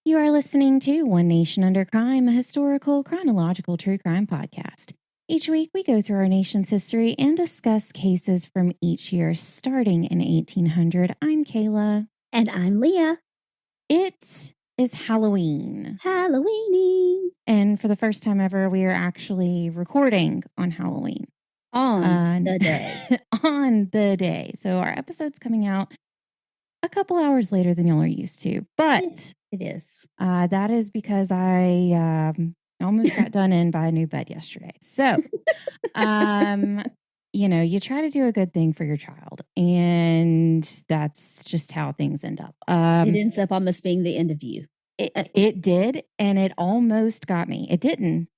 You are listening to One Nation Under Crime, a historical, chronological true crime podcast. Each week, we go through our nation's history and discuss cases from each year, starting in 1800. I'm Kayla. And I'm Leah. It is Halloween. Halloweeny. And for the first time ever, we are actually recording on Halloween. On the day. On the day. So our episode's coming out a couple hours later than y'all are used to. But it is. That is because I almost got done in by a new bed yesterday. So, you try to do a good thing for your child, and that's just how things end up. It ends up almost being the end of you. It did, and it almost got me. It didn't,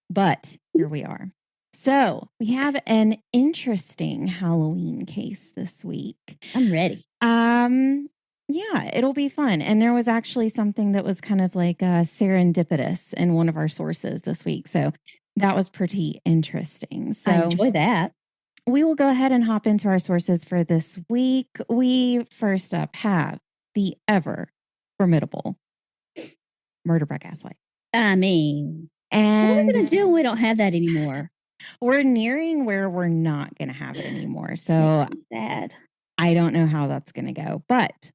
but here we are. So we have an interesting Halloween case this week. I'm ready. Yeah, it'll be fun. And there was actually something that was kind of like serendipitous in one of our sources this week. So that was pretty interesting. So I enjoy that. We will go ahead and hop into our sources for this week. We first up have the ever formidable murder by gaslight. I mean, and what are we going to do when we don't have that anymore? We're nearing where we're not going to have it anymore. So sad. I don't know how that's going to go, but.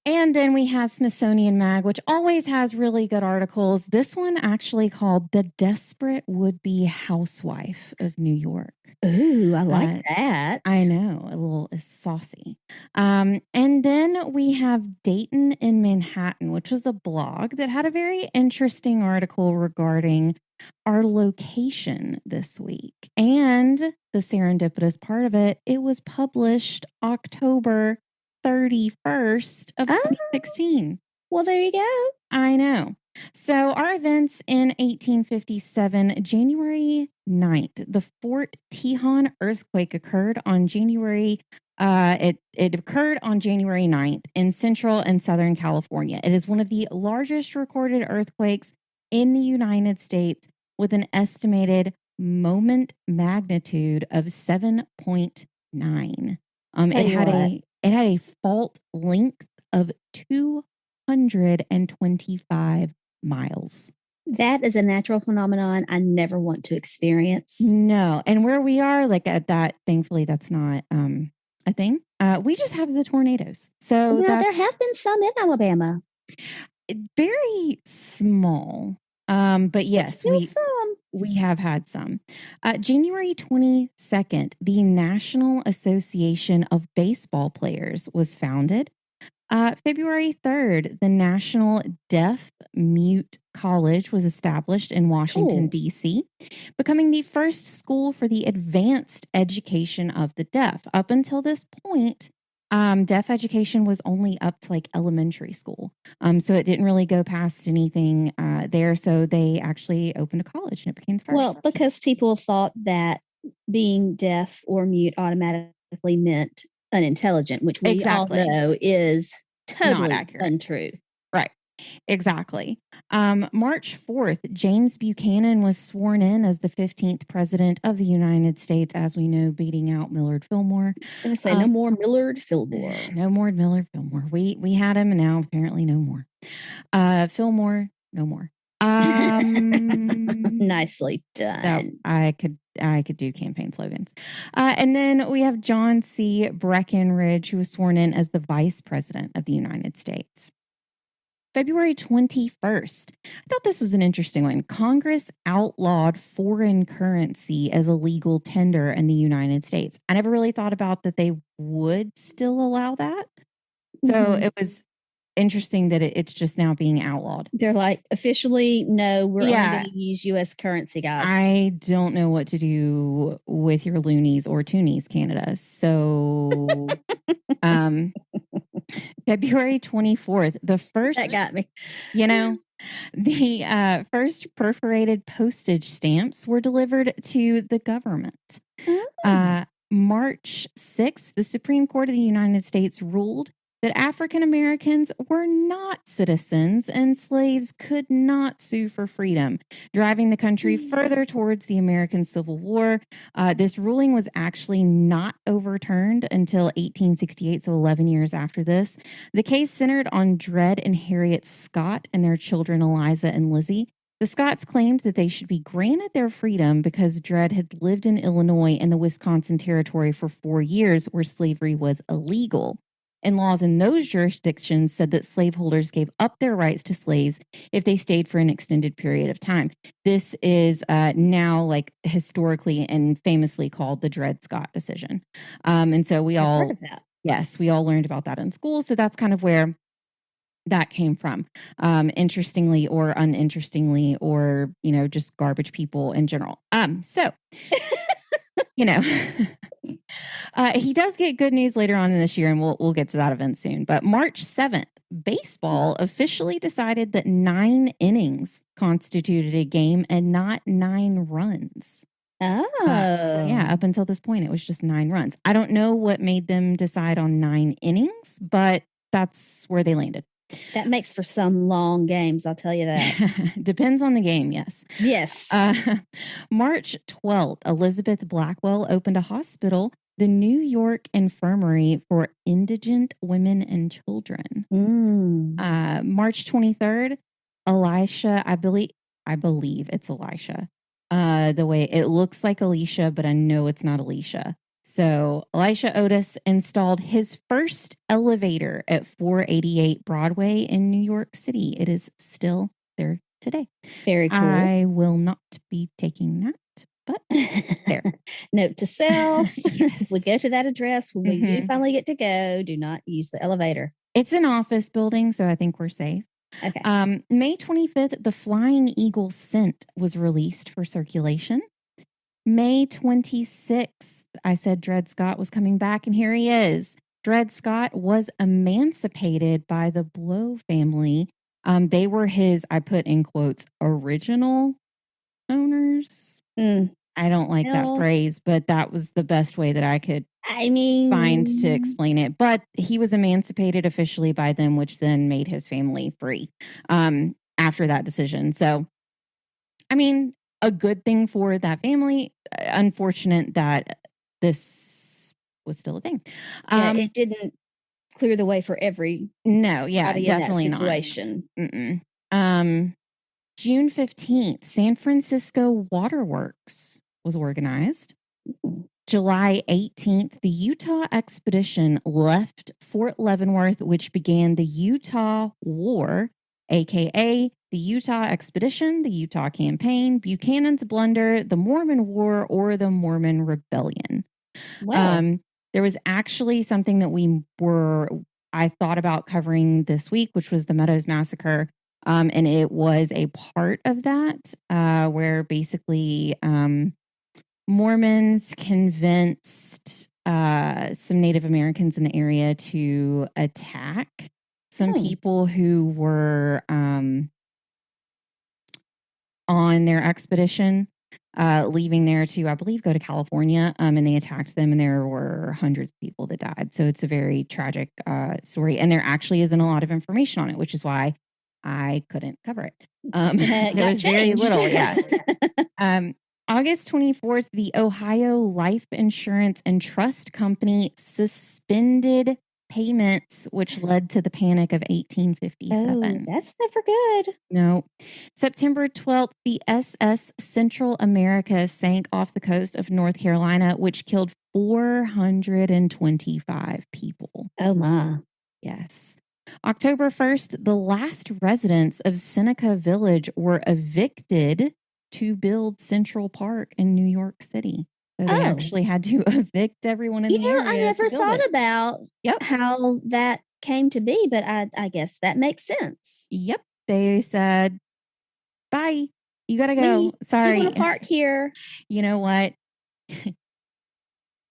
And then we have Smithsonian Mag, which always has really good articles. This one actually called The Desperate Would-Be Housewife of New York. Ooh, I like that. I know, a little saucy. And then we have Dayton in Manhattan, which was a blog that had a very interesting article regarding our location this week. And the serendipitous part of it, it was published October 31st of 2016. Well, there you go. I know. So our events in 1857, January 9th, the Fort Tejon earthquake occurred on January. It occurred on January 9th in Central and Southern California. It is one of the largest recorded earthquakes in the United States with an estimated moment magnitude of 7.9. It had a fault length of 225 miles. That is a natural phenomenon I never want to experience. No. And where we are, like at that, thankfully, that's not a thing. We just have the tornadoes. So there have been some in Alabama. Very small. But yes, we have had some. January 22nd, the National Association of Baseball Players was founded. February 3rd, the National Deaf Mute College was established in Washington, D.C., becoming the first school for the advanced education of the deaf. Up until this point, deaf education was only up to like elementary school. So it didn't really go past anything there. So they actually opened a college and it became the first. Well, because people thought that being deaf or mute automatically meant unintelligent, which we all know is totally not accurate. Untrue. Right. Exactly. March 4th, James Buchanan was sworn in as the 15th president of the United States, as we know, beating out Millard Fillmore. I was going to say, no more Millard Fillmore. No more Millard Fillmore. We had him, and now apparently no more. Fillmore, no more. Nicely done. I could do campaign slogans. And then we have John C. Breckinridge, who was sworn in as the vice president of the United States. February 21st. I thought this was an interesting one. Congress outlawed foreign currency as a legal tender in the United States. I never really thought about that they would still allow that. So it was interesting that it's just now being outlawed. They're like, officially, no, we're only going to use U.S. currency, guys. I don't know what to do with your loonies or toonies, Canada. So February 24th, the first... That got me. The first perforated postage stamps were delivered to the government. March 6th, the Supreme Court of the United States ruled that African Americans were not citizens and slaves could not sue for freedom, driving the country further towards the American Civil War. This ruling was actually not overturned until 1868, so 11 years after this. The case centered on Dred and Harriet Scott and their children Eliza and Lizzie. The Scotts claimed that they should be granted their freedom because Dred had lived in Illinois and the Wisconsin Territory for 4 years where slavery was illegal. And laws in those jurisdictions said that slaveholders gave up their rights to slaves if they stayed for an extended period of time. This is now like historically and famously called the Dred Scott decision. And so we all, yes, we all learned about that in school. So that's kind of where that came from, interestingly or uninterestingly, or, you know, just garbage people in general. So, you know, he does get good news later on in this year, and we'll get to that event soon. But March 7th, baseball officially decided that 9 innings constituted a game and not 9 runs. Oh. So yeah, up until this point, it was just 9 runs. I don't know what made them decide on 9 innings, but that's where they landed. That makes for some long games, I'll tell you that. Depends on the game, yes. Yes. March 12th, Elizabeth Blackwell opened a hospital, the New York Infirmary for Indigent Women and Children. March 23rd, Elisha, I believe it's Elisha. The way it looks like Alicia, but I know it's not Alicia. So Elisha Otis installed his first elevator at 488 Broadway in New York City. It is still there today. Very cool. I will not be taking that, but there. Note to self, if we go to that address, when we do finally get to go, do not use the elevator. It's an office building, so I think we're safe. Okay. May 25th, the Flying Eagle scent was released for circulation. May 26th, I said Dred Scott was coming back, and here he is. Dred Scott was emancipated by the Blow family. They were his, I put in quotes, original owners. I don't like that phrase, but that was the best way that I could find to explain it. But he was emancipated officially by them, which then made his family free after that decision. So, I mean, a good thing for that family. Unfortunate that this was still a thing. It didn't clear the way for every. No, yeah, definitely not. June 15th, San Francisco Waterworks was organized. July 18th, the Utah expedition left Fort Leavenworth, which began the Utah War, aka the Utah Expedition, the Utah Campaign, Buchanan's Blunder, the Mormon War, or the Mormon Rebellion. Wow. There was actually something that I thought about covering this week, which was the Meadows Massacre. And it was a part of that, where basically Mormons convinced some Native Americans in the area to attack some people who were on their expedition, leaving there to, I believe, go to California. And they attacked them, and there were hundreds of people that died. So it's a very tragic story. And there actually isn't a lot of information on it, which is why I couldn't cover it. There was very little. Yeah. August 24th, the Ohio Life Insurance and Trust Company suspended payments, which led to the Panic of 1857. Oh, that's never good. No. September 12th, the SS Central America sank off the coast of North Carolina, which killed 425 people. Oh, my. Yes. October 1st, the last residents of Seneca Village were evicted to build Central Park in New York City. So they actually had to evict everyone in the area. I never thought about how that came to be, but I guess that makes sense. Yep. They said, bye. You got to go. Sorry. You want to park here. You know what?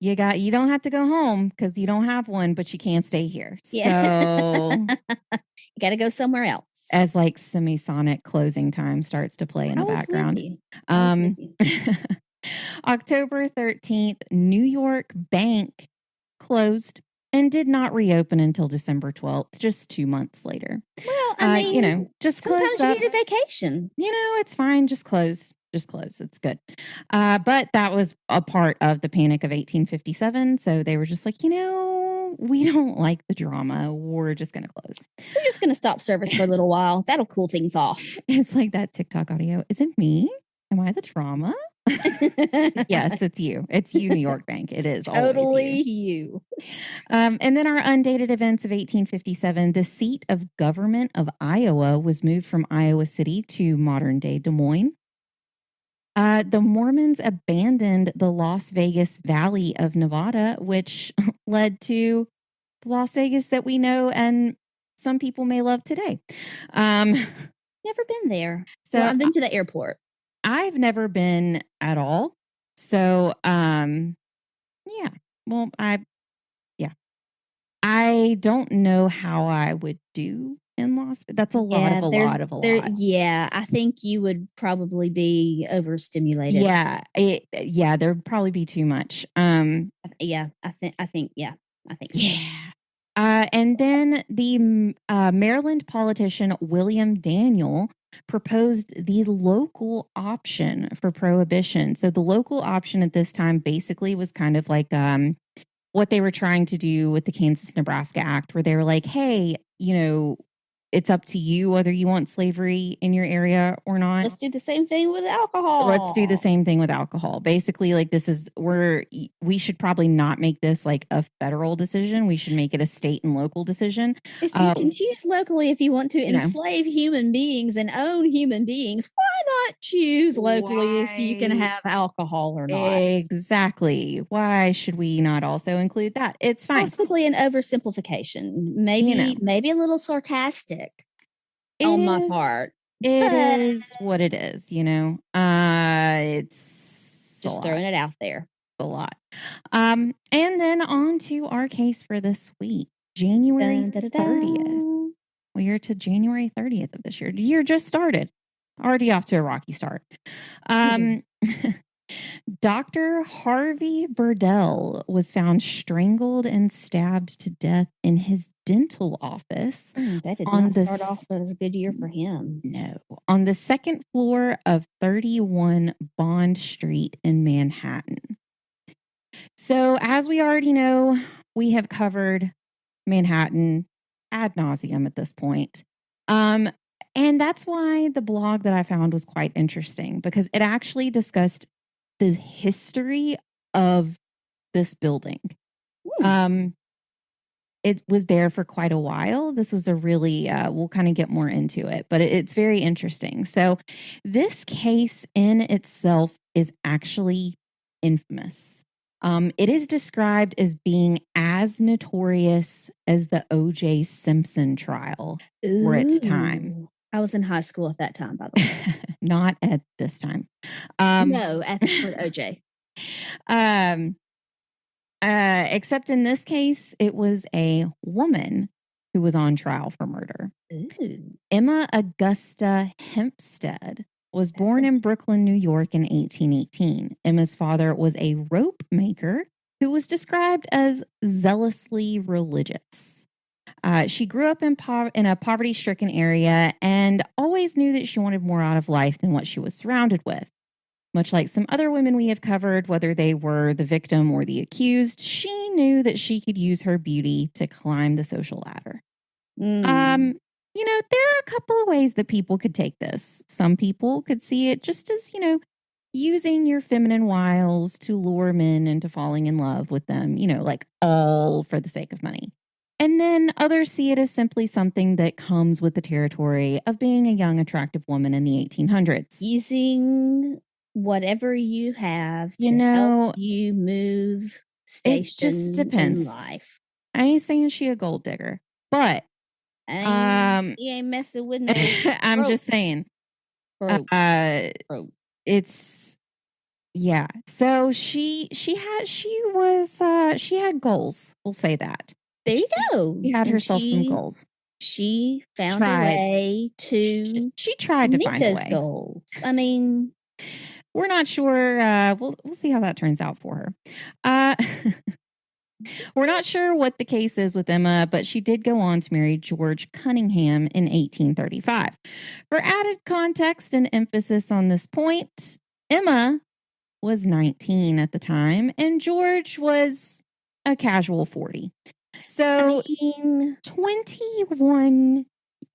You don't have to go home because you don't have one, but you can't stay here. So you got to go somewhere else. As like semisonic closing time starts to play in the background. October 13th, New York Bank closed and did not reopen until December 12th, just 2 months later. Well, I mean, just closed up. You need a vacation. It's fine. Just close. Just close. It's good. But that was a part of the Panic of 1857. So they were just like, we don't like the drama. We're just going to close. We're just going to stop service for a little while. That'll cool things off. It's like that TikTok audio. Is it me? Am I the drama? Yes, it's you. It's you, New York Bank. It is totally you. And then our undated events of 1857. The seat of government of Iowa was moved from Iowa City to modern day Des Moines. The Mormons abandoned the Las Vegas Valley of Nevada, which led to the Las Vegas that we know and some people may love today. Never been there. So I've been to the airport. I've never been at all. So, yeah. Well, I don't know how I would do in Las Vegas. That's a lot. Yeah, I think you would probably be overstimulated. Yeah, there'd probably be too much. Yeah, I think so. Yeah. And then the Maryland politician William Daniel proposed the local option for prohibition. So the local option at this time basically was kind of like what they were trying to do with the Kansas-Nebraska Act, where they were like, hey, it's up to you whether you want slavery in your area or not. Let's do the same thing with alcohol. Basically, like we should probably not make this like a federal decision. We should make it a state and local decision. If you can choose locally, if you want to enslave human beings and own human beings, why not choose locally if you can have alcohol or not? Exactly. Why should we not also include that? It's fine. Possibly an oversimplification, maybe a little sarcastic on my part. It is what it is, it's just throwing it out there. A lot. And then on to our case for this week, January 30th. We are to January 30th of this year. The year just started. Already off to a rocky start. Dr. Harvey Burdell was found strangled and stabbed to death in his dental office. That did not start off as a good year for him. No. On the second floor of 31 Bond Street in Manhattan. So, as we already know, we have covered Manhattan ad nauseum at this point. And that's why the blog that I found was quite interesting, because it actually discussed the history of this building. It was there for quite a while. This was a really, we'll kind of get more into it, but it's very interesting. So this case in itself is actually infamous. It is described as being as notorious as the O.J. Simpson trial for its time. I was in high school at that time, by the way. Not at this time. No, for O.J. Except in this case, it was a woman who was on trial for murder. Ooh. Emma Augusta Hempstead was born in Brooklyn, New York in 1818. Emma's father was a rope maker who was described as zealously religious. She grew up in a poverty-stricken area and always knew that she wanted more out of life than what she was surrounded with. Much like some other women we have covered, whether they were the victim or the accused, she knew that she could use her beauty to climb the social ladder. There are a couple of ways that people could take this. Some people could see it just as, using your feminine wiles to lure men into falling in love with them, like all for the sake of money. And then others see it as simply something that comes with the territory of being a young, attractive woman in the 1800s. Using whatever you have to help you move stations. It just depends. In life. I ain't saying she a gold digger, but you ain't messing with me. I'm just saying. It's yeah. So she had goals. We'll say that. There you go. She had herself some goals. She found a way to. She tried to find those goals. I mean, we're not sure. We'll see how that turns out for her. We're not sure what the case is with Emma, but she did go on to marry George Cunningham in 1835. For added context and emphasis on this point, Emma was 19 at the time, and George was a casual 40. So 21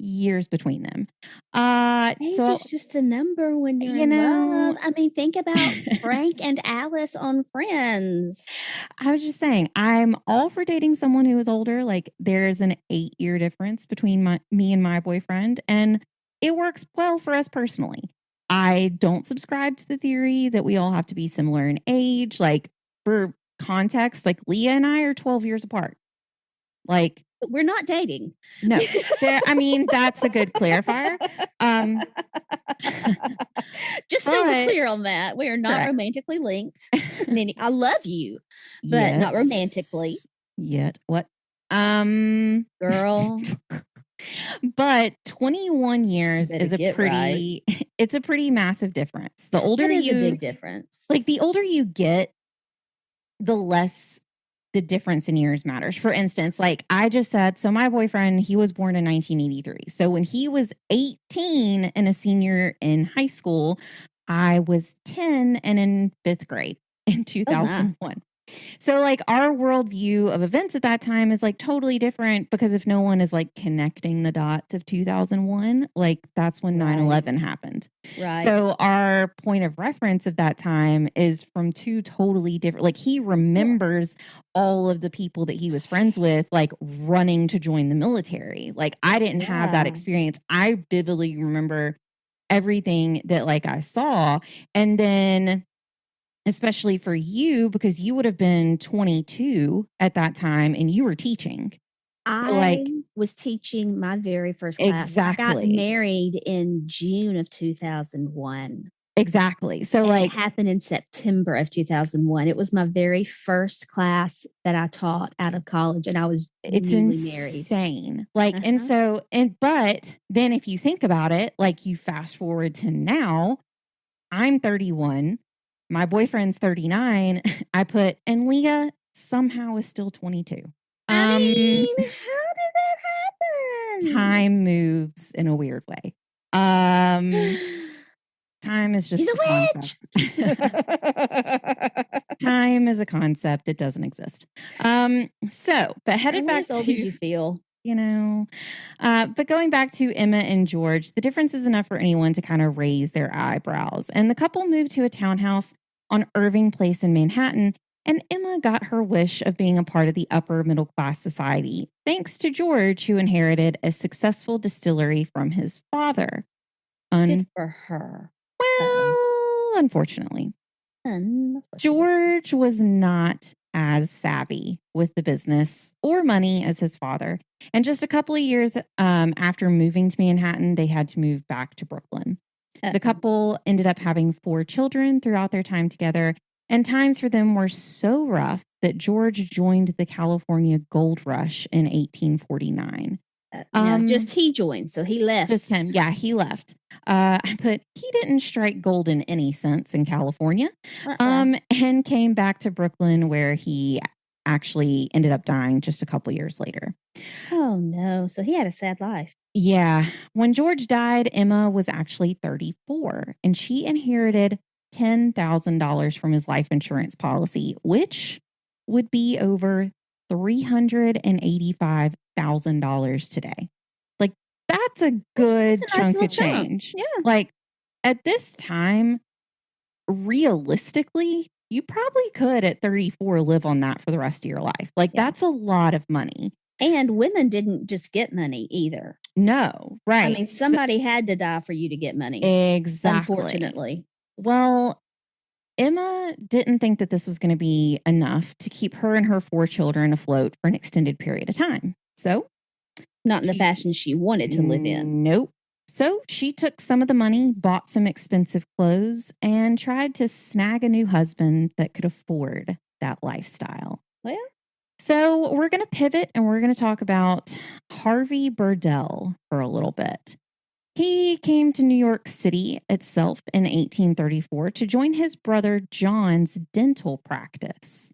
years between them. Age is just a number when you're in love. I mean, think about Frank and Alice on Friends. I was just saying, I'm all for dating someone who is older. Like, there's an 8-year difference between me and my boyfriend, and it works well for us personally. I don't subscribe to the theory that we all have to be similar in age. Like, for context, like Leah and I are 12 years apart. Like, but we're not dating. No, I mean, that's a good clarifier. Just so we're clear on that, we are not romantically linked. I love you, but not romantically. Yet what? Girl. But 21 years is a pretty it's a pretty massive difference. The older that is a big difference. Like, the older you get, the less the difference in years matters. For instance, like I just said, so my boyfriend, he was born in 1983. So when he was 18 and a senior in high school, I was 10 and in 5th grade in 2001. So like our worldview of events at that time is like totally different, because if no one is like connecting the dots of 2001, like that's when 9/11 happened. Right. So our point of reference of that time is from two totally different, like he remembers all of the people that he was friends with, like running to join the military. Like I didn't have that experience. I vividly remember everything that like I saw. And then especially for you, because you would have been 22 at that time and you were teaching. I was teaching my very first class. Exactly. I got married in June of 2001. Exactly. So and it happened in September of 2001. It was my very first class that I taught out of college, and I was insane. Married. Like, but then if you think about it, like you fast forward to now, I'm 31. My boyfriend's 39. And Leah somehow is still 22. I mean, how did that happen? Time moves in a weird way. Time is just a concept. Time is a concept. It doesn't exist. But headed back to, as you feel. But going back to Emma and George, the difference is enough for anyone to kind of raise their eyebrows. And the couple moved to a townhouse on Irving Place in Manhattan, and Emma got her wish of being a part of the upper middle class society, thanks to George, who inherited a successful distillery from his father. Good for her. Well, unfortunately. George was not as savvy with the business or money as his father. And just a couple of years after moving to Manhattan, they had to move back to Brooklyn. The couple ended up having 4 children throughout their time together, and times for them were so rough that George joined the California Gold Rush in 1849. No, just he joined, so he left. Just him. Yeah, he left. But he didn't strike gold in any sense in California, and came back to Brooklyn, where he actually ended up dying just a couple years later. Oh, no. So he had a sad life. Yeah. When George died, Emma was actually 34, and she inherited $10,000 from his life insurance policy, which would be over $385,000 today. Like, that's a good chunk of change. Yeah. Like, at this time, realistically, you probably could at 34 live on that for the rest of your life. Like, that's a lot of money. And women didn't just get money either. No, right. I mean, somebody had to die for you to get money. Exactly. Unfortunately. Well, Emma didn't think that this was going to be enough to keep her and her 4 children afloat for an extended period of time. So, not in the fashion she wanted to live in. Nope. So she took some of the money, bought some expensive clothes, and tried to snag a new husband that could afford that lifestyle. Well, so we're going to pivot, and we're going to talk about Harvey Burdell for a little bit. He came to New York City itself in 1834 to join his brother John's dental practice.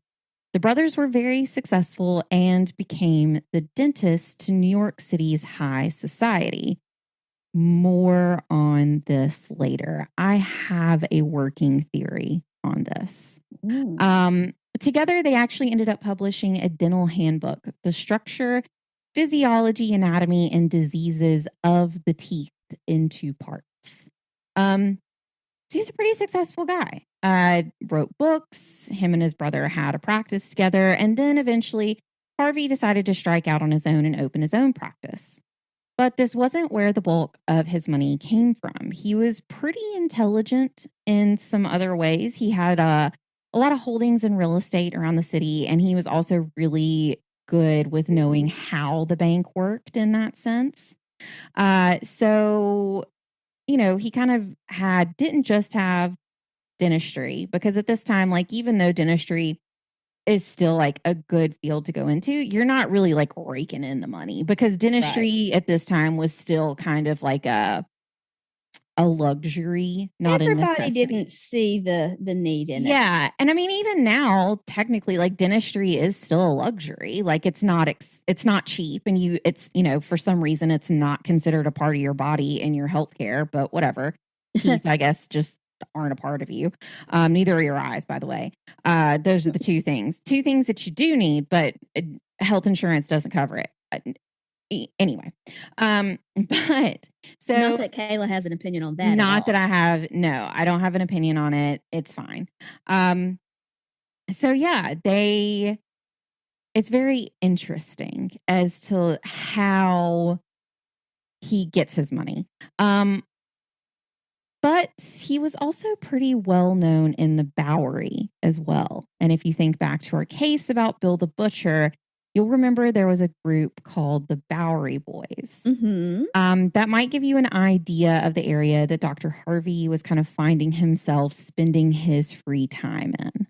The brothers were very successful and became the dentists to New York City's high society. More on this later. I have a working theory on this. Together, they actually ended up publishing a dental handbook, The Structure, Physiology, Anatomy, and Diseases of the Teeth in Two Parts. He's a pretty successful guy. Wrote books. Him and his brother had a practice together. And then eventually, Harvey decided to strike out on his own and open his own practice. But this wasn't where the bulk of his money came from. He was pretty intelligent in some other ways. He had a lot of holdings in real estate around the city, and he was also really good with knowing how the bank worked in that sense. So, he kind of didn't just have dentistry, because at this time, like, even though dentistry is still like a good field to go into, you're not really like raking in the money, because dentistry at this time was still kind of like a luxury, not a necessity. Everybody didn't see the need in it. Yeah. And I mean, even now, technically, like, dentistry is still a luxury. Like, it's not cheap, and it's, for some reason it's not considered a part of your body in your healthcare, but whatever. Teeth, I guess, just aren't a part of you. Neither are your eyes, by the way. Those are the two things that you do need, but health insurance doesn't cover it. Anyway, but so not that Kayla has an opinion on that. Not that I have. No, I don't have an opinion on it. It's fine. So yeah, it's very interesting as to how he gets his money. But he was also pretty well known in the Bowery as well. And if you think back to our case about Bill the Butcher, you'll remember there was a group called the Bowery Boys. That might give you an idea of the area that Dr. Harvey was kind of finding himself spending his free time in.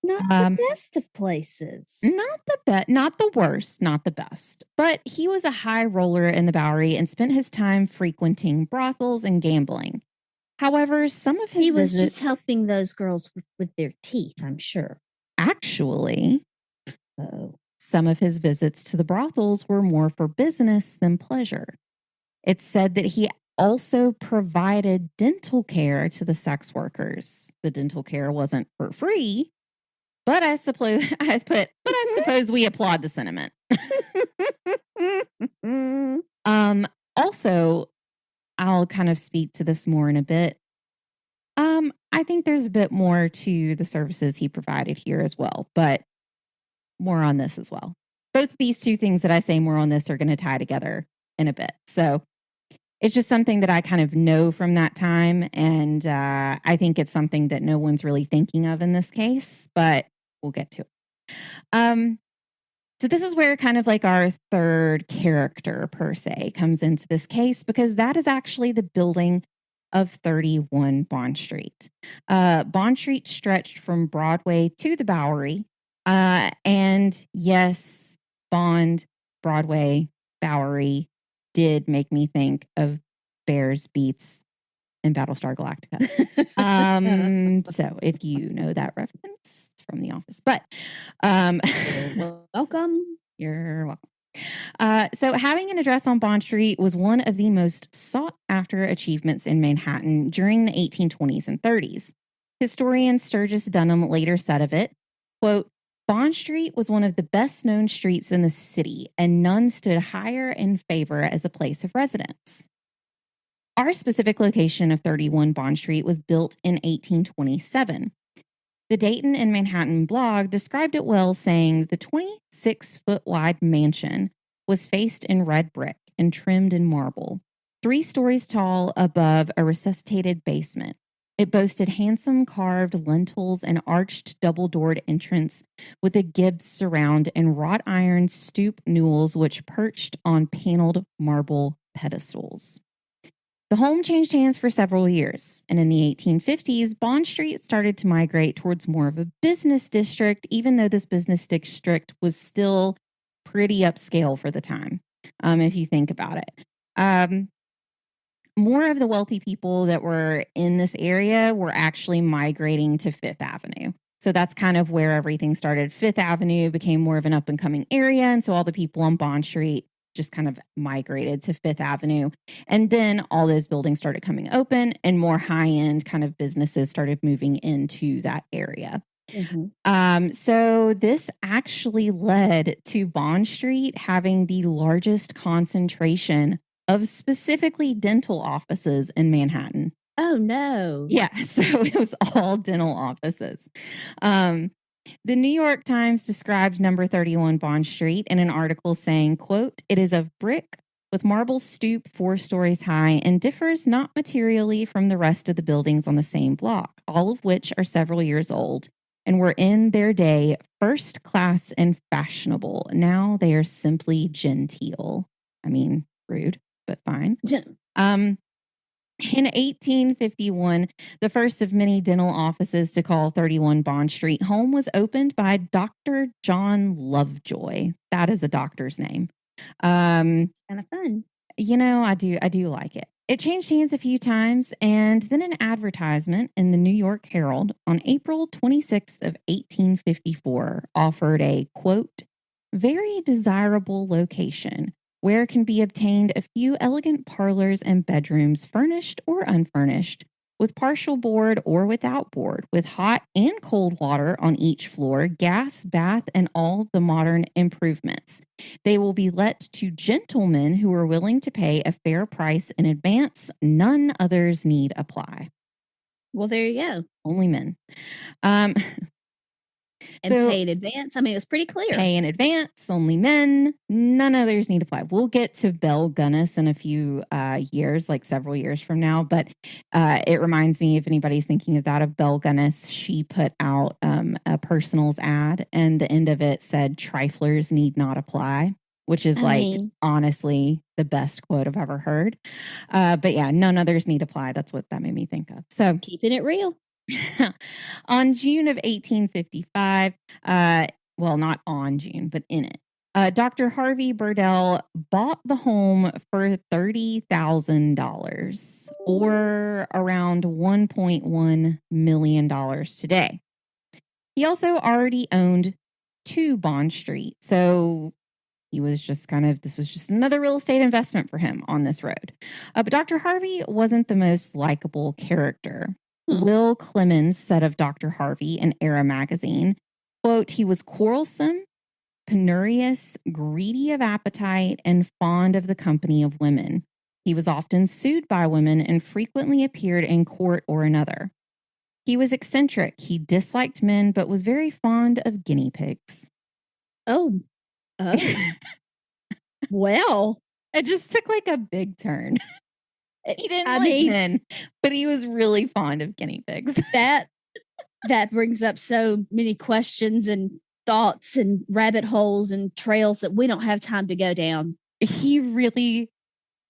Not the best of places. Not the worst, not the best. But he was a high roller in the Bowery and spent his time frequenting brothels and gambling. However, some of his was just helping those girls with their teeth, I'm sure. Actually, some of his visits to the brothels were more for business than pleasure. It's said that he also provided dental care to the sex workers. The dental care wasn't for free, but I suppose we applaud the sentiment. Also, I'll kind of speak to this more in a bit. I think there's a bit more to the services he provided here as well, but more on this as well. Both of these two things that I say more on this are going to tie together in a bit. So it's just something that I kind of know from that time. And I think it's something that no one's really thinking of in this case, but we'll get to it. So this is where kind of like our third character per se comes into this case, because that is actually the building of 31 Bond Street. Bond Street stretched from Broadway to the Bowery. And yes, Bond, Broadway, Bowery did make me think of Bears Beats and Battlestar Galactica. So if you know that reference, it's from The Office. But welcome. You're welcome. So having an address on Bond Street was one of the most sought after achievements in Manhattan during the 1820s and 30s. Historian Sturgis Dunham later said of it, quote, Bond Street was one of the best known streets in the city, and none stood higher in favor as a place of residence. Our specific location of 31 Bond Street was built in 1827. The Dayton and Manhattan blog described it well, saying the 26-foot wide mansion was faced in red brick and trimmed in marble, 3 stories tall above a resuscitated basement. It boasted handsome carved lintels and arched double-doored entrance with a Gibbs surround and wrought iron stoop newels which perched on paneled marble pedestals. The home changed hands for several years, and in the 1850s, Bond Street started to migrate towards more of a business district, even though this business district was still pretty upscale for the time, if you think about it. More of the wealthy people that were in this area were actually migrating to Fifth Avenue. So that's kind of where everything started. Fifth Avenue became more of an up and coming area. And so all the people on Bond Street just kind of migrated to Fifth Avenue. And then all those buildings started coming open and more high end kind of businesses started moving into that area. So this actually led to Bond Street having the largest concentration of specifically dental offices in Manhattan. Oh, no. Yeah, so it was all dental offices. The New York Times described number 31 Bond Street in an article saying, quote, "It is of brick with marble stoop 4 stories high and differs not materially from the rest of the buildings on the same block, all of which are several years old and were in their day first class and fashionable. Now they are simply genteel." I mean, rude, but fine. In 1851, the first of many dental offices to call 31 Bond Street home was opened by Dr. John Lovejoy. That is a doctor's name. Kind of fun. You know, I do like it. It changed hands a few times, and then an advertisement in the New York Herald on April 26th of 1854 offered a, quote, "very desirable location where can be obtained a few elegant parlors and bedrooms, furnished or unfurnished, with partial board or without board, with hot and cold water on each floor, gas, bath, and all the modern improvements. They will be let to gentlemen who are willing to pay a fair price in advance. None others need apply." Well, there you go. Only men. And pay in advance. I mean, it's pretty clear. Pay in advance, only men, none others need apply. We'll get to Belle Gunness in a few years, like several years from now. But it reminds me, if anybody's thinking of that, of Belle Gunness, she put out a personals ad, and the end of it said, "Triflers need not apply," which is honestly the best quote I've ever heard. But yeah, none others need apply. That's what that made me think of. So keeping it real. On June of 1855, well, not on June, but in it, Dr. Harvey Burdell bought the home for $30,000 or around $1.1 million today. He also already owned 2 Bond Street. So he was just this was just another real estate investment for him on this road. But Dr. Harvey wasn't the most likable character. Will Clemens said of Dr. Harvey in Era magazine, quote, "He was quarrelsome, penurious, greedy of appetite, and fond of the company of women. He was often sued by women and frequently appeared in court or another. He was eccentric. He disliked men, but was very fond of guinea pigs." Oh. Well. It just took like a big turn. He didn't like men, but he was really fond of guinea pigs. That brings up so many questions and thoughts and rabbit holes and trails that we don't have time to go down. He really,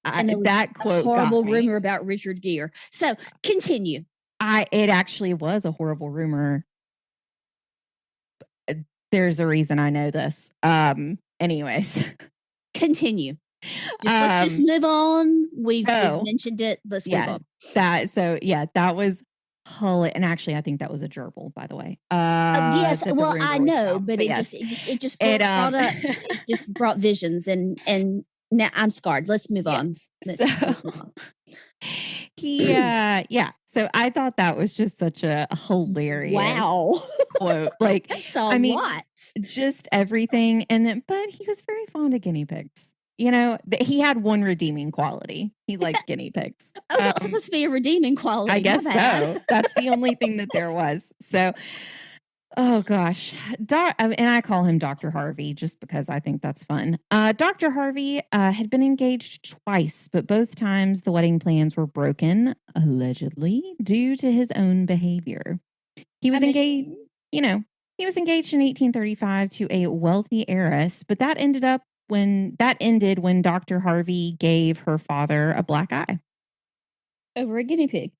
that quote, horrible rumor about Richard Gere. So continue. It actually was a horrible rumor. There's a reason I know this. Anyways, continue. Let's just move on. We've mentioned it. Let's move on. That was hilarious. And actually, I think that was a gerbil, by the way. Yes, well, I know, but it just brought visions, and now I'm scarred. Let's move on. So I thought that was just such a hilarious quote. Like, that's a lot. Just everything, and then, but he was very fond of guinea pigs. You know, he had one redeeming quality. He liked guinea pigs. That's supposed to be a redeeming quality. I guess so. That's the only thing that there was. So, oh gosh. And I call him Dr. Harvey just because I think that's fun. Dr. Harvey had been engaged twice, but both times the wedding plans were broken, allegedly, due to his own behavior. He was engaged, he was engaged in 1835 to a wealthy heiress, but that ended when Dr. Harvey gave her father a black eye. Over a guinea pig.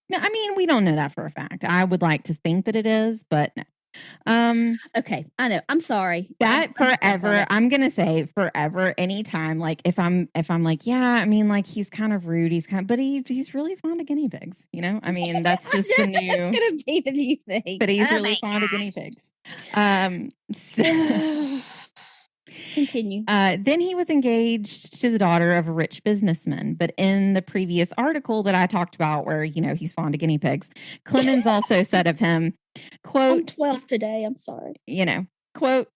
No, I mean, we don't know that for a fact. I would like to think that it is, but no. Okay, I know. I'm sorry. That forever. I'm gonna say forever. Anytime, like if I'm like, yeah, I mean, like he's kind of rude. But he's really fond of guinea pigs. You know, I mean, that's just the new. That's gonna be the new thing. But he's really fond of guinea pigs. So, continue. Then he was engaged to the daughter of a rich businessman. But in the previous article that I talked about, where he's fond of guinea pigs, Clemens also said of him, "Quote, I'm 12 today. I'm sorry. Quote."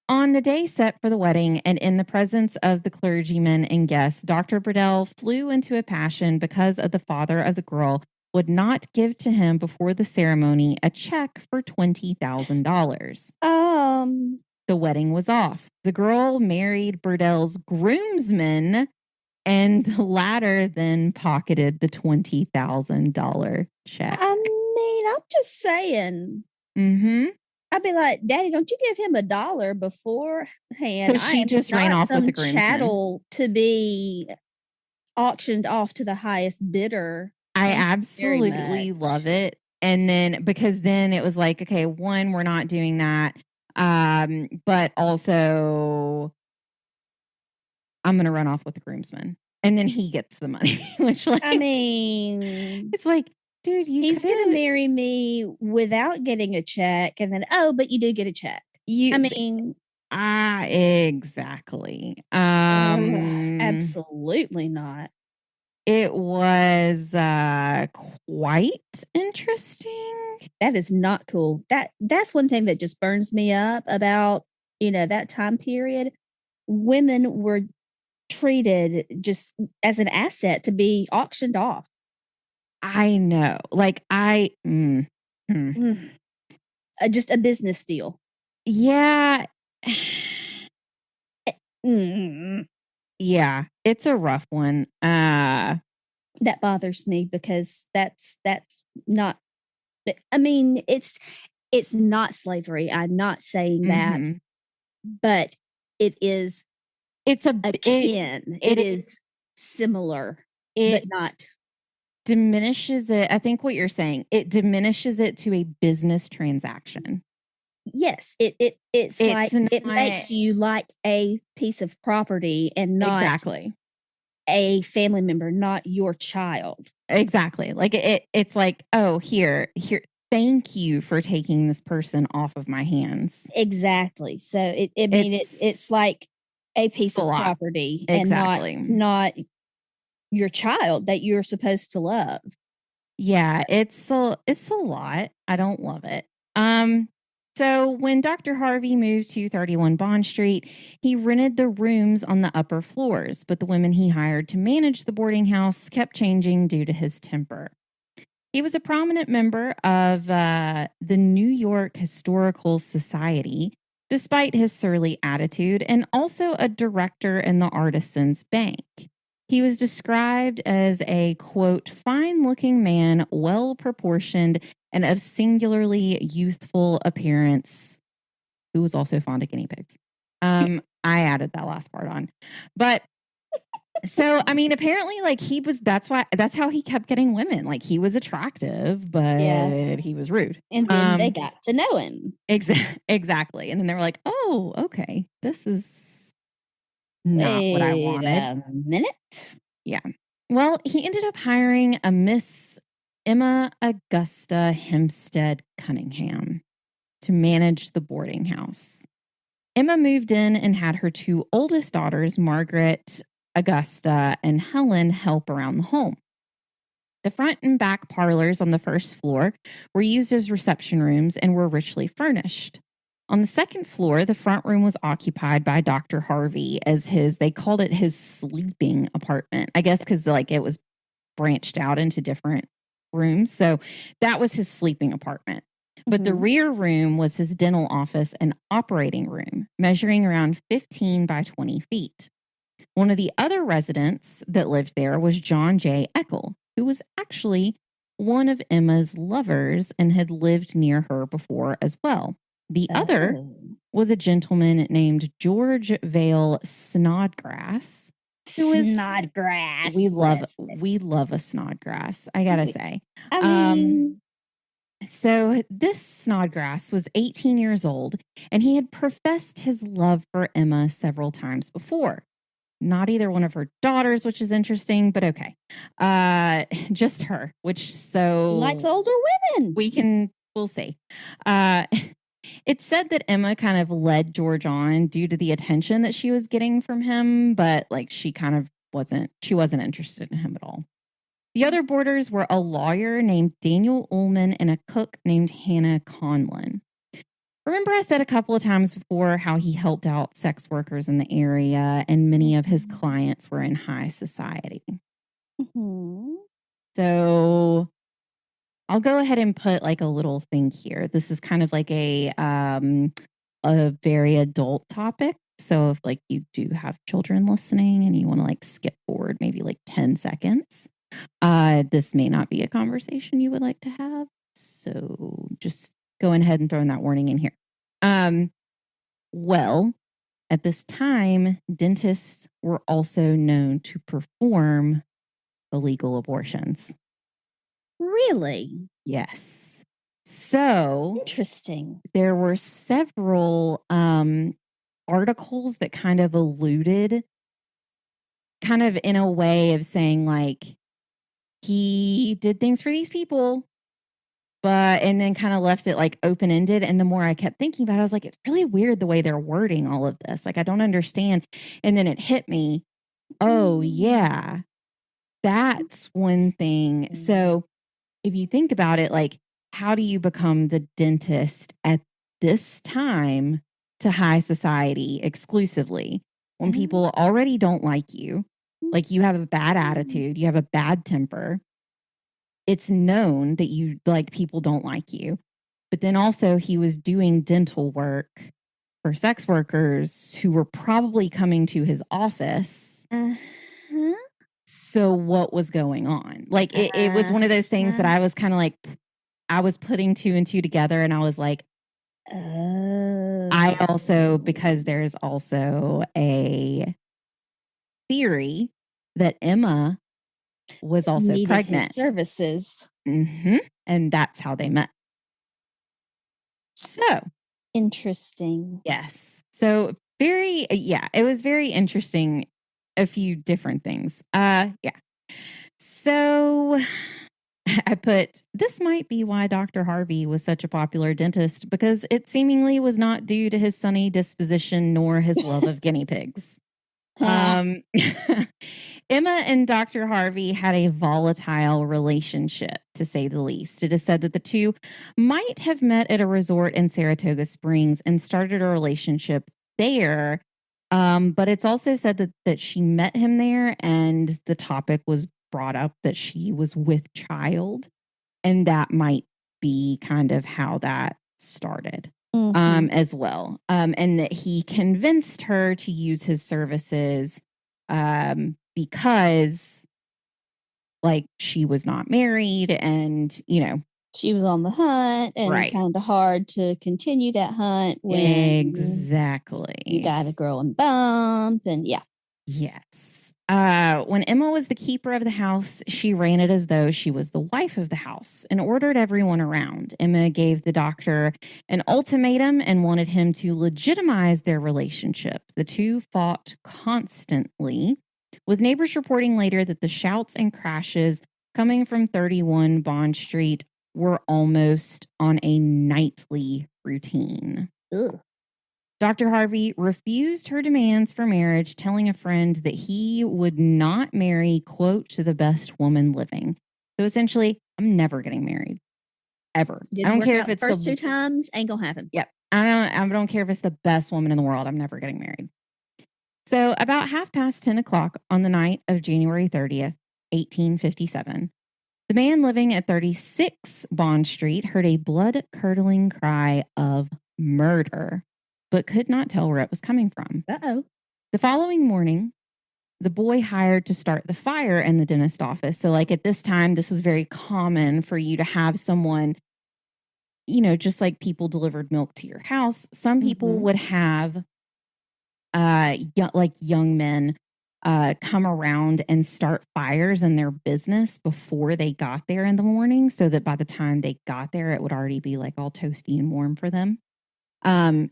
On the day set for the wedding and in the presence of the clergymen and guests, Dr. Burdell flew into a passion because of the father of the girl would not give to him before the ceremony a check for $20,000. The wedding was off. The girl married Burdell's groomsman, and the latter then pocketed the $20,000 check. I mean, I'm just saying. Mm-hmm. I'd be like, Daddy, don't you give him $1 beforehand? So she just ran off with the groomsman. Chattel to be auctioned off to the highest bidder. I absolutely love it. And then because then it was like, okay, one, we're not doing that. But also I'm gonna run off with the groomsman. And then he gets the money. Which, like, I mean, it's like, dude, he's gonna marry me without getting a check, and then but you do get a check. Exactly. Absolutely not. It was quite interesting. That is not cool. That's one thing that just burns me up about that time period. Women were treated just as an asset to be auctioned off. I know. Like just a business deal. Yeah. Yeah, it's a rough one. That bothers me because that's not, I mean, it's not slavery. I'm not saying that, but it is. It's akin. It is similar, but not. Diminishes it. I think what you're saying, it diminishes it to a business transaction. Yes, it's like it makes you like a piece of property and not exactly a family member, not your child. Exactly. Like it's like, oh, here, thank you for taking this person off of my hands. Exactly. So it's like a piece of property, exactly, and not your child that you're supposed to love. Yeah, it's a lot. I don't love it. So when Dr. Harvey moved to 31 Bond Street, he rented the rooms on the upper floors, but the women he hired to manage the boarding house kept changing due to his temper. He was a prominent member of the New York Historical Society, despite his surly attitude, and also a director in the Artisans Bank. He was described as a, quote, fine-looking man, well-proportioned, and of singularly youthful appearance, who was also fond of guinea pigs. I added that last part on. But so, I mean, apparently, like, that's how he kept getting women. Like, he was attractive, but he was rude. And then they got to know him. Exactly. And then they were like, oh, okay, this is not what I wanted. A minute. Yeah. Well, he ended up hiring a Miss Emma Augusta Hempstead Cunningham to manage the boarding house. Emma moved in and had her two oldest daughters, Margaret, Augusta, and Helen, help around the home. The front and back parlors on the first floor were used as reception rooms and were richly furnished. On the second floor, the front room was occupied by Dr. Harvey as they called it his sleeping apartment. I guess because it was branched out into different rooms. So that was his sleeping apartment. But the rear room was his dental office and operating room, measuring around 15 by 20 feet. One of the other residents that lived there was John J. Eckel, who was actually one of Emma's lovers and had lived near her before as well. The other was a gentleman named George Vale Snodgrass. Snodgrass. We love a Snodgrass, I gotta say. I mean, So this Snodgrass was 18 years old, and he had professed his love for Emma several times before. Not either one of her daughters, which is interesting, but okay. Just her, which so likes older women. We'll see. It's said that Emma kind of led George on due to the attention that she was getting from him, but like she wasn't interested in him at all. The other boarders were a lawyer named Daniel Ullman and a cook named Hannah Conlon. Remember, I said a couple of times before how he helped out sex workers in the area, and many of his clients were in high society. Mm-hmm. So I'll go ahead and put like a little thing here. This is kind of like a very adult topic. So if like you do have children listening and you want to like skip forward maybe like 10 seconds, this may not be a conversation you would like to have. So just go ahead and throw in that warning in here. Well, at this time, dentists were also known to perform illegal abortions. Really? Yes. So interesting. There were several articles that kind of alluded, kind of in a way of saying like, he did things for these people, and then kind of left it like open ended. And the more I kept thinking about it, I was like, it's really weird the way they're wording all of this. Like, I don't understand. And then it hit me. Oh, yeah, that's one thing. So if you think about it, like, how do you become the dentist at this time to high society exclusively when people already don't like you? Like, you have a bad attitude, you have a bad temper. It's known that you like people don't like you. But then also he was doing dental work for sex workers who were probably coming to his office. So what was going on? Like it was one of those things that I was kind of like, I was putting two and two together and I was like, I also, because there's also a theory that Emma was also pregnant. Services. Mm-hmm. And that's how they met. So interesting. Yes. So it was very interesting. A few different things. Yeah. So I put, this might be why Dr. Harvey was such a popular dentist, because it seemingly was not due to his sunny disposition nor his love of guinea pigs. Emma and Dr. Harvey had a volatile relationship, to say the least. It is said that the two might have met at a resort in Saratoga Springs and started a relationship there. But it's also said that she met him there and the topic was brought up that she was with child. And that might be kind of how that started. As well. And that he convinced her to use his services because like she was not married and, she was on the hunt and kind of hard to continue that hunt when exactly you got a growing bump and yeah. Yes. When Emma was the keeper of the house, she ran it as though she was the wife of the house and ordered everyone around. Emma gave the doctor an ultimatum and wanted him to legitimize their relationship. The two fought constantly, with neighbors reporting later that the shouts and crashes coming from 31 Bond Street were almost on a nightly routine. Ugh. Dr. Harvey refused her demands for marriage, telling a friend that he would not marry, quote, to the best woman living. So essentially, I'm never getting married. Ever. I don't care if it's first two times, ain't gonna happen. Yep. I don't care if it's the best woman in the world. I'm never getting married. So about 10:30 on the night of January 30th, 1857, the man living at 36 Bond Street heard a blood-curdling cry of murder, but could not tell where it was coming from. Uh-oh. The following morning, the boy hired to start the fire in the dentist office. So like at this time, this was very common for you to have someone, just like people delivered milk to your house. Some people would have young men come around and start fires in their business before they got there in the morning, so that by the time they got there, it would already be like all toasty and warm for them.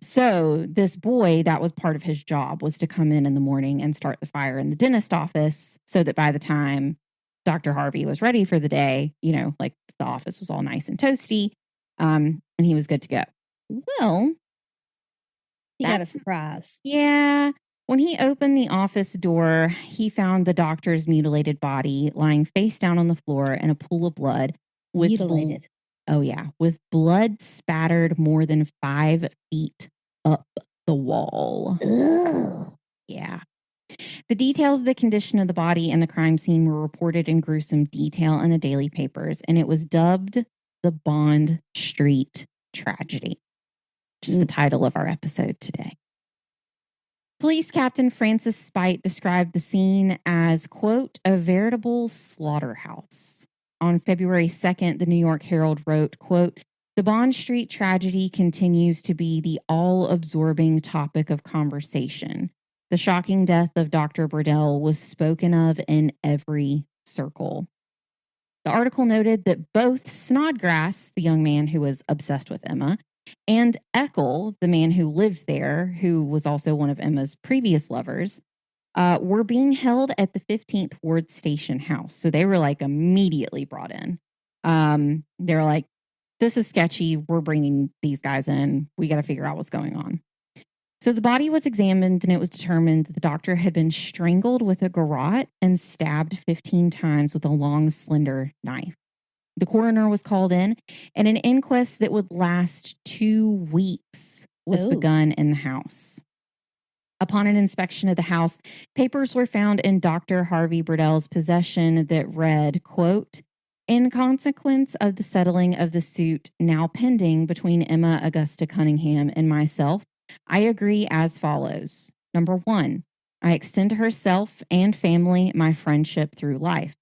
So this boy, that was part of his job, was to come in the morning and start the fire in the dentist office, so that by the time Dr. Harvey was ready for the day, like the office was all nice and toasty, and he was good to go. Well, he got a surprise. Yeah. When he opened the office door, he found the doctor's mutilated body lying face down on the floor in a pool of blood. Mutilated. With blood spattered more than 5 feet up the wall. Ugh. Yeah. The details of the condition of the body and the crime scene were reported in gruesome detail in the daily papers, and it was dubbed the Bond Street Tragedy, which is the title of our episode today. Police Captain Francis Spite described the scene as, quote, a veritable slaughterhouse. On February 2nd, the New York Herald wrote, quote, the Bond Street tragedy continues to be the all-absorbing topic of conversation. The shocking death of Dr. Burdell was spoken of in every circle. The article noted that both Snodgrass, the young man who was obsessed with Emma, and Eckel, the man who lived there, who was also one of Emma's previous lovers, were being held at the 15th Ward Station House. So they were like immediately brought in. They're like, this is sketchy. We're bringing these guys in. We got to figure out what's going on. So the body was examined, and it was determined that the doctor had been strangled with a garrote and stabbed 15 times with a long, slender knife. The coroner was called in, and an inquest that would last 2 weeks was begun in the house. Upon an inspection of the house, papers were found in Dr. Harvey Burdell's possession that read, quote, in consequence of the settling of the suit now pending between Emma Augusta Cunningham and myself, I agree as follows. Number 1, I extend to herself and family my friendship through life.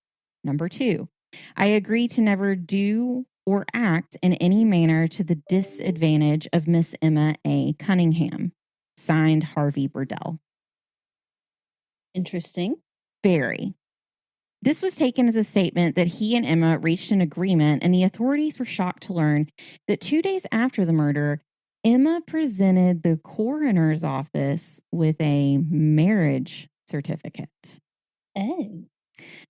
Number 2, I agree to never do or act in any manner to the disadvantage of Miss Emma A. Cunningham. Signed, Harvey Burdell. Interesting. Very. This was taken as a statement that he and Emma reached an agreement, and the authorities were shocked to learn that 2 days after the murder, Emma presented the coroner's office with a marriage certificate. Oh.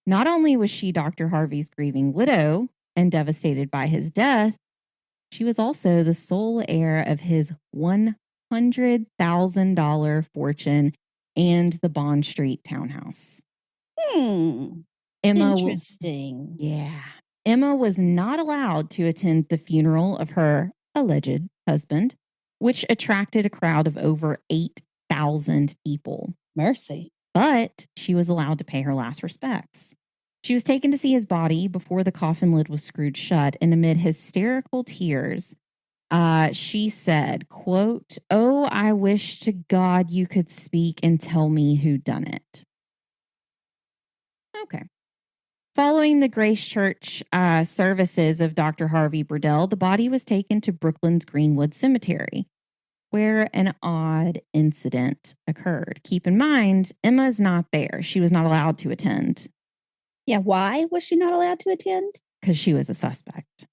Not only was she Dr. Harvey's grieving widow and devastated by his death, she was also the sole heir of his $100,000 fortune and the Bond Street townhouse. Interesting. Emma was not allowed to attend the funeral of her alleged husband, which attracted a crowd of over 8,000 people. Mercy. But she was allowed to pay her last respects. She was taken to see his body before the coffin lid was screwed shut, and amid hysterical tears, she said, quote, oh, I wish to God you could speak and tell me who done it. Okay. Following the Grace Church services of Dr. Harvey Burdell, the body was taken to Brooklyn's Greenwood Cemetery, where an odd incident occurred. Keep in mind, Emma's not there. She was not allowed to attend. Yeah, why was she not allowed to attend? Because she was a suspect.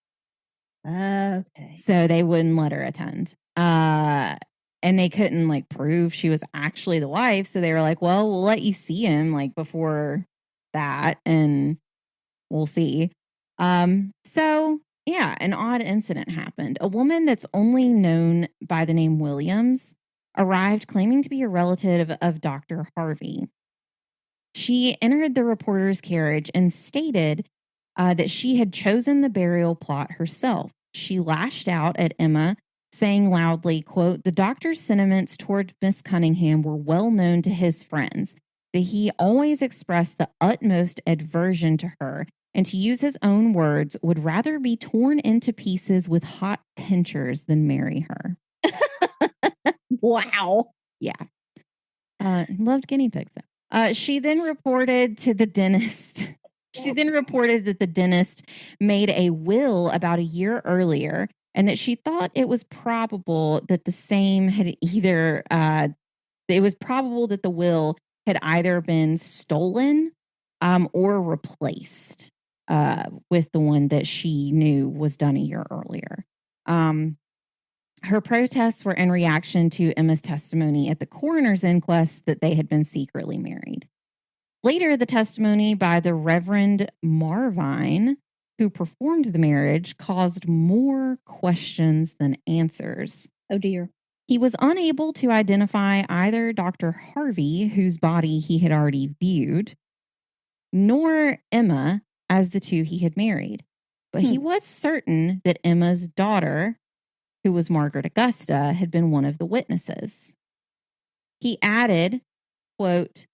Okay. So they wouldn't let her attend. And they couldn't prove she was actually the wife. So they were like, well, we'll let you see him before that, and we'll see. So yeah, an odd incident happened. A woman that's only known by the name Williams arrived claiming to be a relative of Dr. Harvey. She entered the reporter's carriage and stated that she had chosen the burial plot herself. She lashed out at Emma, saying loudly, quote, the doctor's sentiments toward Miss Cunningham were well known to his friends, that he always expressed the utmost aversion to her, and to use his own words, would rather be torn into pieces with hot pincers than marry her. Wow. Yeah. Loved guinea pigs, though. She then reported to the dentist. She then reported that the dentist made a will about a year earlier, and that she thought it was probable that the same had either, it was probable that the will had either been stolen or replaced with the one that she knew was done a year earlier. Her protests were in reaction to Emma's testimony at the coroner's inquest that they had been secretly married. Later, the testimony by the Reverend Marvine, who performed the marriage, caused more questions than answers. Oh, dear. He was unable to identify either Dr. Harvey, whose body he had already viewed, nor Emma as the two he had married. But he was certain that Emma's daughter, who was Margaret Augusta, had been one of the witnesses. He added, quote,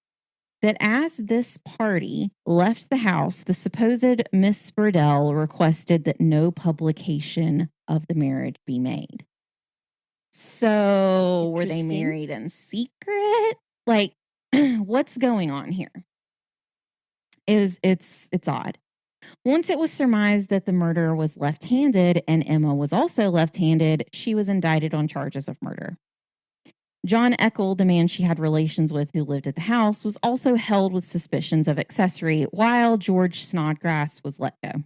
that as this party left the house, the supposed Miss Burdell requested that no publication of the marriage be made. So were they married in secret? Like, what's going on here? It's odd. Once it was surmised that the murderer was left-handed and Emma was also left-handed, she was indicted on charges of murder. John Eckel, the man she had relations with who lived at the house, was also held with suspicions of accessory, while George Snodgrass was let go.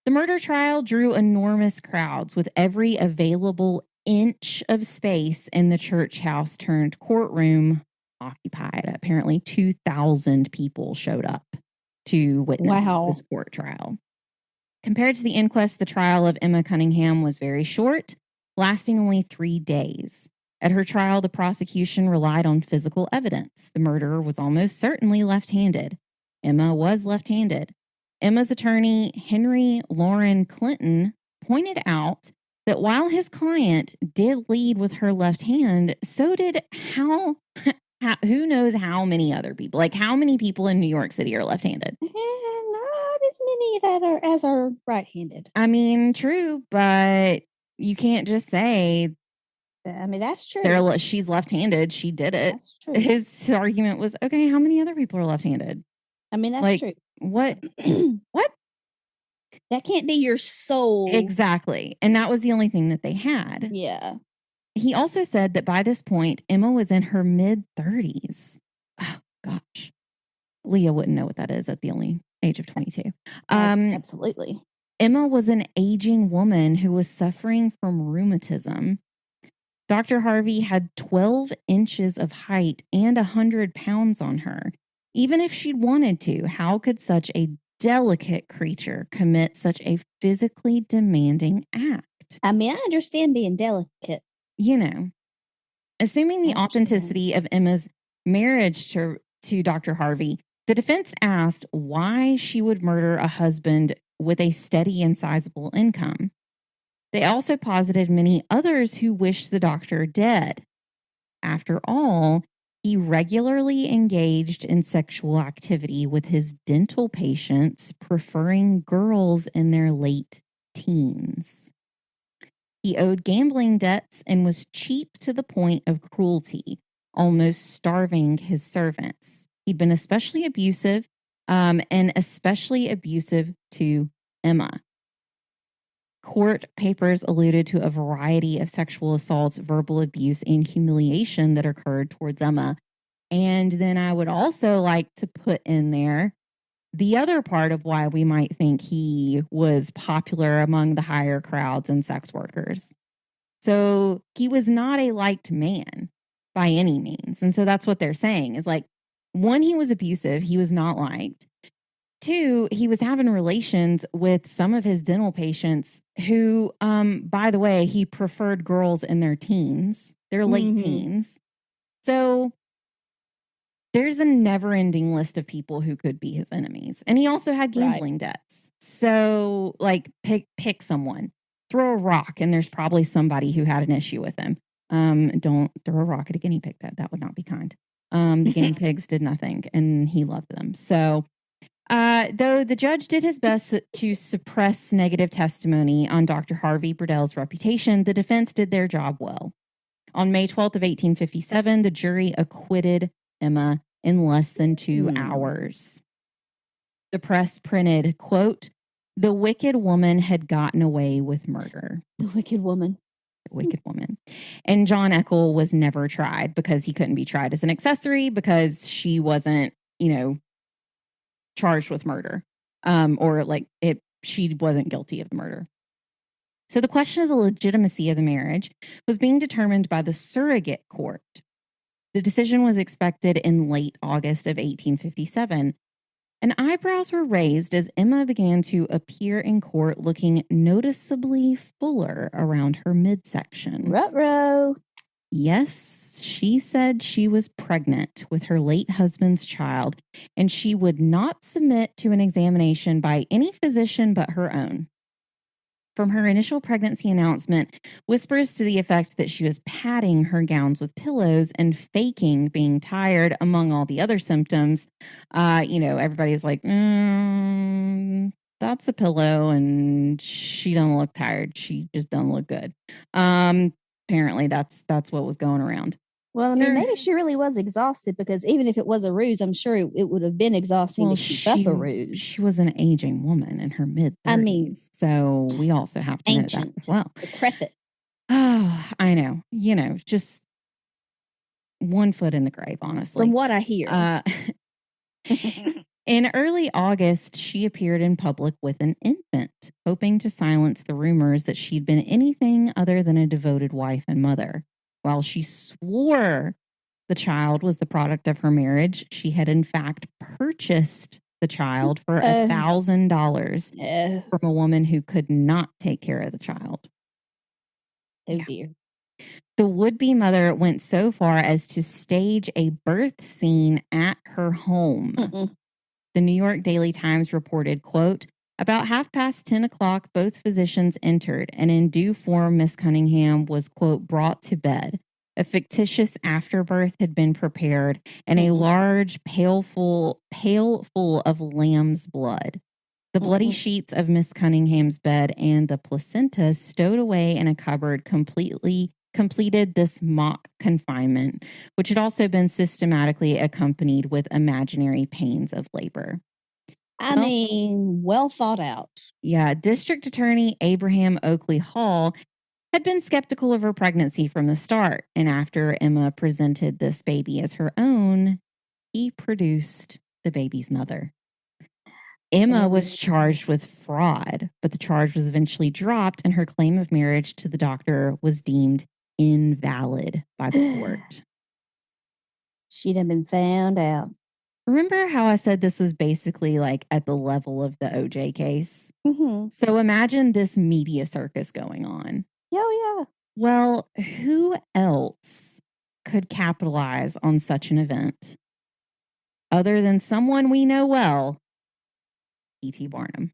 The murder trial drew enormous crowds, with every available inch of space in the church house turned courtroom occupied. Apparently 2,000 people showed up to witness this court trial. Compared to the inquest, the trial of Emma Cunningham was very short, lasting only 3 days. At her trial, the prosecution relied on physical evidence. The murderer was almost certainly left-handed. Emma was left-handed. Emma's attorney, Henry Lauren Clinton, pointed out that while his client did lead with her left hand, so did who knows how many other people. Like, how many people in New York City are left-handed? Not as many that are right-handed. I mean, true, but you can't just say, I mean, that's true. She's left-handed. She did it. That's true. His argument was, okay, how many other people are left-handed? I mean, that's true. What? What? That can't be your sole. Exactly. And that was the only thing that they had. Yeah. He also said that by this point, Emma was in her mid-30s. Oh, gosh. Leah wouldn't know what that is at the only age of 22. Absolutely. Emma was an aging woman who was suffering from rheumatism. Dr. Harvey had 12 inches of height and 100 pounds on her. Even if she'd wanted to, how could such a delicate creature commit such a physically demanding act? I mean, I understand being delicate. You know, assuming the authenticity of Emma's marriage to Dr. Harvey, the defense asked why she would murder a husband with a steady and sizable income. They also posited many others who wished the doctor dead. After all, he regularly engaged in sexual activity with his dental patients, preferring girls in their late teens. He owed gambling debts and was cheap to the point of cruelty, almost starving his servants. He'd been especially abusive, and especially abusive to Emma. Court papers alluded to a variety of sexual assaults, verbal abuse, and humiliation that occurred towards Emma. And then I would also like to put in there the other part of why we might think he was popular among the higher crowds and sex workers. So he was not a liked man by any means. And so that's what they're saying is, like, one, he was abusive. He was not liked. Two, he was having relations with some of his dental patients who, by the way, he preferred girls in their teens, their late teens. So there's a never-ending list of people who could be his enemies. And he also had gambling debts. So, like, pick someone. Throw a rock, and there's probably somebody who had an issue with him. Don't throw a rock at a guinea pig. That would not be kind. The guinea pigs did nothing, and he loved them. So, though the judge did his best to suppress negative testimony on Dr. Harvey Burdell's reputation, the defense did their job well. On May 12th of 1857, the jury acquitted Emma in less than 2 hours. The press printed, quote, "The wicked woman had gotten away with murder." The wicked woman. Wicked woman. And John Eckel was never tried because he couldn't be tried as an accessory because she wasn't, charged with murder. She wasn't guilty of the murder. So the question of the legitimacy of the marriage was being determined by the surrogate court. The decision was expected in late August of 1857. And eyebrows were raised as Emma began to appear in court looking noticeably fuller around her midsection. Ruh-roh. Yes, she said she was pregnant with her late husband's child, and she would not submit to an examination by any physician but her own. From her initial pregnancy announcement, whispers to the effect that she was patting her gowns with pillows and faking being tired, among all the other symptoms, everybody was like, that's a pillow, and she doesn't look tired. She just doesn't look good. Apparently, that's what was going around. Well, I mean, maybe she really was exhausted because even if it was a ruse, I'm sure it would have been exhausting to keep up a ruse. She was an aging woman in her mid-30s. I mean, so we also have to know that as well. Decrepit. Oh, I know. Just one foot in the grave, honestly. From what I hear. In early August, she appeared in public with an infant, hoping to silence the rumors that she'd been anything other than a devoted wife and mother. While she swore the child was the product of her marriage, she had in fact purchased the child for $1,000 from a woman who could not take care of the child. Oh, dear. The would-be mother went so far as to stage a birth scene at her home. The New York Daily Times reported, quote, about 10:30, both physicians entered, and in due form, Miss Cunningham was, quote, brought to bed. A fictitious afterbirth had been prepared, and a large pail full of lamb's blood. The bloody sheets of Miss Cunningham's bed and the placenta stowed away in a cupboard completed this mock confinement, which had also been systematically accompanied with imaginary pains of labor. I mean, well thought out. Yeah. District Attorney Abraham Oakley Hall had been skeptical of her pregnancy from the start. And after Emma presented this baby as her own, he produced the baby's mother. Emma was charged with fraud, but the charge was eventually dropped and her claim of marriage to the doctor was deemed invalid by the court. She'd have been found out. Remember how I said this was basically like at the level of the OJ case? So imagine this media circus going on. Oh, yeah. Well, who else could capitalize on such an event other than someone we know well? P.T. Barnum.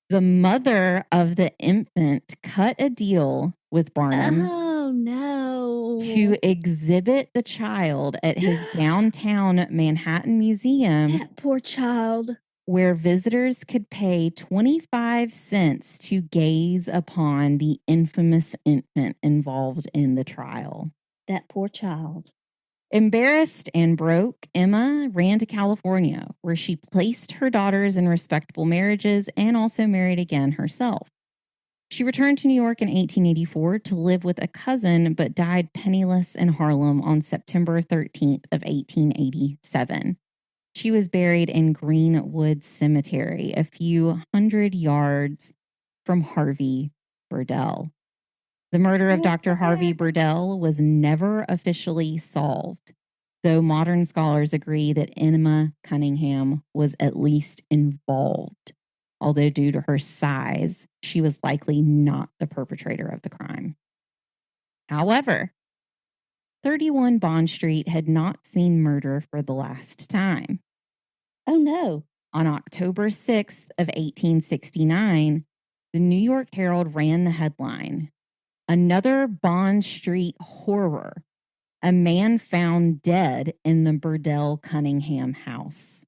The mother of the infant cut a deal with Barnum. Oh, no. To exhibit the child at his downtown Manhattan museum. That poor child. Where visitors could pay 25 cents to gaze upon the infamous infant involved in the trial. That poor child. Embarrassed and broke, Emma ran to California, where she placed her daughters in respectable marriages and also married again herself. She returned to New York in 1884 to live with a cousin, but died penniless in Harlem on September 13th of 1887. She was buried in Greenwood Cemetery, a few hundred yards from Harvey Burdell. The murder of Dr. Harvey Burdell was never officially solved, though modern scholars agree that Emma Cunningham was at least involved. Although due to her size, she was likely not the perpetrator of the crime. However, 31 Bond Street had not seen murder for the last time. Oh, no. On October 6th of 1869, the New York Herald ran the headline, "Another Bond Street horror. A man found dead in the Burdell Cunningham house."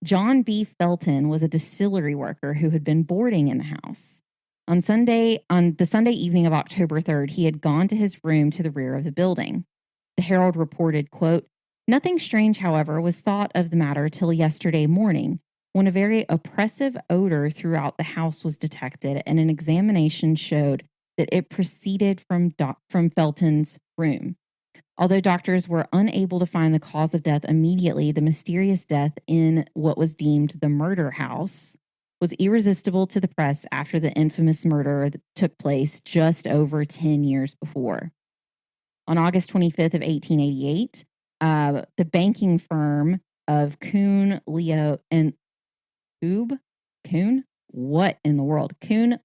John B. Felton was a distillery worker who had been boarding in the house. On the Sunday evening of October 3rd, he had gone to his room to the rear of the building. The Herald reported, quote, "Nothing strange, however, was thought of the matter till yesterday morning, when a very oppressive odor throughout the house was detected, and an examination showed that it proceeded from Felton's room. Although doctors were unable to find the cause of death immediately, the mysterious death in what was deemed the murder house was irresistible to the press after the infamous murder that took place just over 10 years before. On August 25th of 1888, the banking firm of Kuhn, Leo, and Kuhn? What in the world? Kuhn,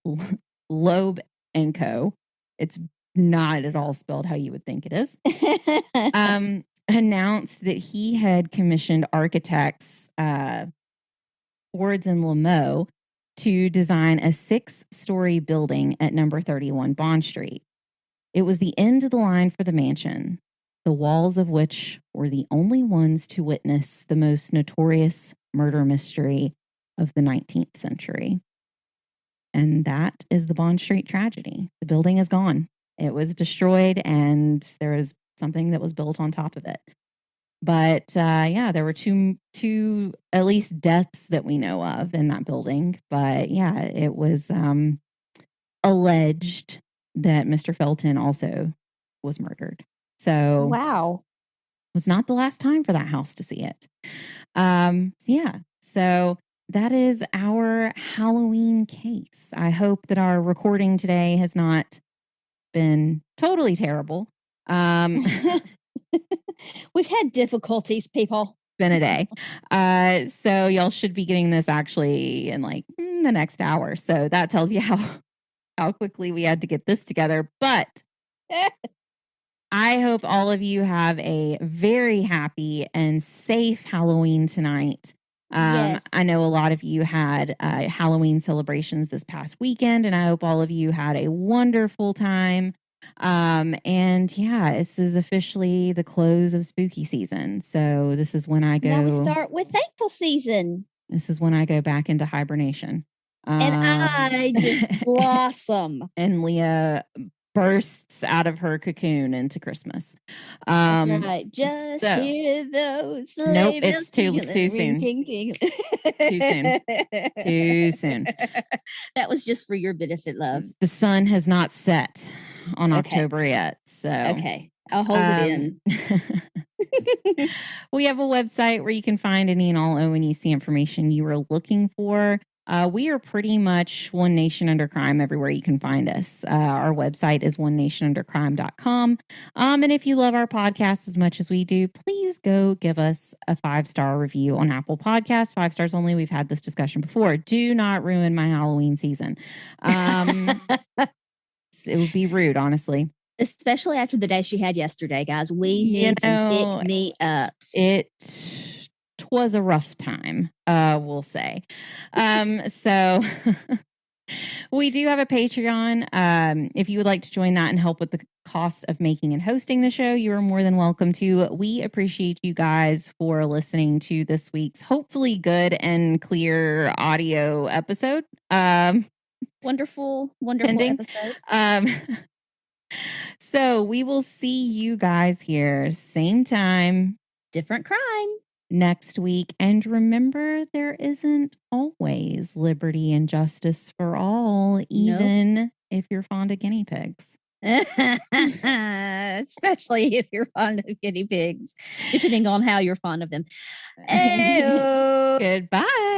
Loeb, and Co. It's not at all spelled how you would think it is. Announced that he had commissioned architects Fords and Lameau to design a 6-story building at number 31 Bond Street. It was the end of the line for the mansion, the walls of which were the only ones to witness the most notorious murder mystery of the 19th century. And that is the Bond Street tragedy. The building is gone. It was destroyed, and there is something that was built on top of it. But there were two at least deaths that we know of in that building. But yeah, it was alleged that Mr. Felton also was murdered. So wow, it was not the last time for that house to see it. So that is our Halloween case. I hope that our recording today has not been totally terrible. We've had difficulties, people. Been a day. So y'all should be getting this actually in like the next hour. So that tells you how quickly we had to get this together. But I hope all of you have a very happy and safe Halloween tonight. Yes. I know a lot of you had Halloween celebrations this past weekend, and I hope all of you had a wonderful time. This is officially the close of spooky season. So this is when I go. Now we start with thankful season. This is when I go back into hibernation. And I just blossom. And Leah bursts out of her cocoon into Christmas. That's right. Just hear those. Nope, it's too soon. Too soon. That was just for your benefit, love. The sun has not set on October yet. So okay, I'll hold it in. We have a website where you can find any and all ONUC information you are looking for. We are pretty much One Nation Under Crime everywhere you can find us. Our website is onenationundercrime.com. And if you love our podcast as much as we do, please go give us a 5-star review on Apple Podcasts. 5 stars only. We've had this discussion before. Do not ruin my Halloween season. It would be rude, honestly. Especially after the day she had yesterday, guys. We need some pick-me-ups. It was a rough time, we'll say. So we do have a Patreon. If you would like to join that and help with the cost of making and hosting the show, you are more than welcome to. We appreciate you guys for listening to this week's hopefully good and clear audio episode. Wonderful episode. So we will see you guys here, same time, different crime, next week. And remember, there isn't always liberty and justice for all, even if you're fond of guinea pigs. Especially if you're fond of guinea pigs, depending on how you're fond of them. Goodbye.